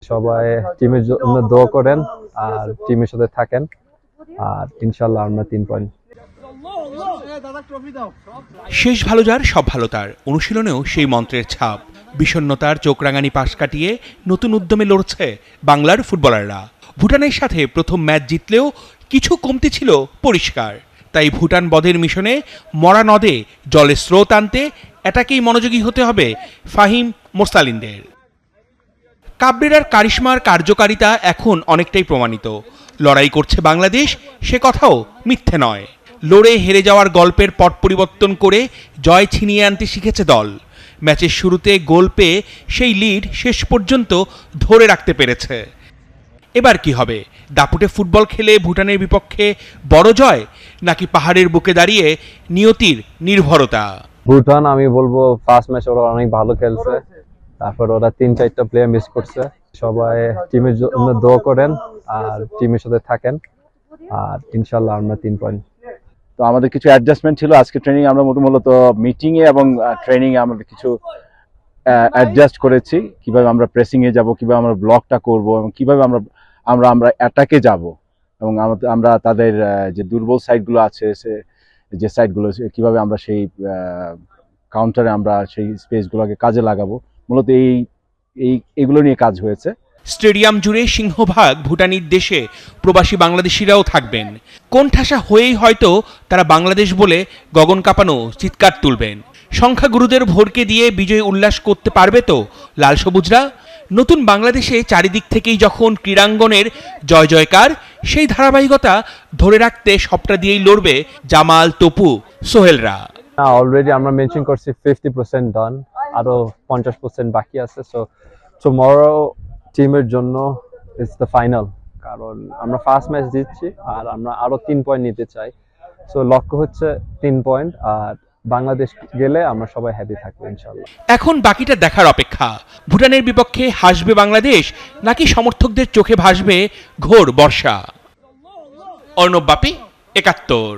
সবাই টিমের জন্য দোয়া করেন আর টিমের সাথে থাকেন আর ইনশাআল্লাহ আমরা 3 পয়েন্ট। শেষ ভালো যার সব ভালো তার অনুশীলনেও সেই মন্ত্রের ছাপ। বিষণ্ণতার চোখ রাঙানি পাশ কাটিয়ে নতুন উদ্যমে লড়ছে বাংলার ফুটবলাররা। ভুটানের সাথে প্রথম ম্যাচ জিতলেও কিছু কমতি ছিল পরিষ্কার। তাই ভুটান বধের মিশনে মরা নদে জলের স্রোত আনতে এটাকেই মনোযোগী হতে হবে ফাহিম মোরসালিনদের। কাবরেরার কারিশমার কার্যকারিতা এখন অনেকটাই প্রমাণিত। লড়াই করছে বাংলাদেশ, সে কথাও মিথ্যে নয়। লড়ে হেরে যাওয়ার গল্পের পট পরিবর্তন করে জয় ছিনিয়ে আনতে শিখেছে দল। ম্যাচের শুরুতে গোল পেয়ে সেই লিড শেষ পর্যন্ত ধরে রাখতে পেরেছে। এবার কি হবে? দাপুটে ফুটবল খেলে ভুটানের বিপক্ষে বড় জয়, নাকি পাহাড়ের বুকে দাঁড়িয়ে নিয়তির নির্ভরতা? ভুটান আমি বলবো ফার্স্ট ম্যাচ ওরা অনেক ভালো খেলছে, তারপর ওরা 3-4টা প্লেয়ার মিস করছে। সবাই টিমের জন্য দোয়া করেন আর টিমের সাথে থাকেন আর ইনশাআল্লাহ আমরা 3 পয়েন্ট। তো আমাদের কিছু অ্যাডজাস্টমেন্ট ছিল আজকে ট্রেনিং, আমরা মূলত মিটিং এ এবং ট্রেনিং এ আমাদের কিছু অ্যাডজাস্ট করেছি, কিভাবে আমরা প্রেসিং এ যাব, কিভাবে আমরা ব্লকটা করব এবং কিভাবে আমরা আমরা আমরা অ্যাটাকে যাব এবং আমরা তাদের যে দুর্বল সাইডগুলো আছে যে সাইডগুলো কিভাবে আমরা সেই কাউন্টারে আমরা সেই স্পেসগুলোকে কাজে লাগাবো, মূলত এইগুলো নিয়ে কাজ হয়েছে। স্টেডিয়াম জুড়ে সিংহভাগ ভুটানির দেশে প্রবাসী বাংলাদেশিরাও থাকবেন। কোণঠাসা হয়েই হয়তো তারা বাংলাদেশ বলে গগন কাঁপানো চিৎকার তুলবেন। সংখ্যাগুরুদের ভোরকে দিয়ে বিজয় উল্লাস করতে পারবে তো লাল সবুজরা? নতুন বাংলাদেশে চারিদিক থেকেই যখন ক্রীড়াঙ্গনের জয় জয়কার, সেই ধারাবাহিকতা ধরে রাখতে সবটা দিয়েই লড়বে জামাল, তপু, সোহেলরা। অলরেডি আমরা মেনশন করছি 50% ডান, আরো 50% বাকি আছে। সো টুমরো টিমের জন্য ইটস দ্য ফাইনাল, কারণ আমরা ফার্স্ট ম্যাচ জিতছি আর আমরা আরো 3 পয়েন্ট নিতে চাই। সো লক্ষ্য হচ্ছে 3 পয়েন্ট, আর বাংলাদেশ গেলে আমরা সবাই হ্যাপি থাকবো ইনশাআল্লাহ। এখন বাকিটা দেখার অপেক্ষা। ভুটানের বিপক্ষে হাসবে বাংলাদেশ, নাকি সমর্থকদের চোখে ভাসবে ঘোর বর্ষা? অর্ণব বাপি, ৭১।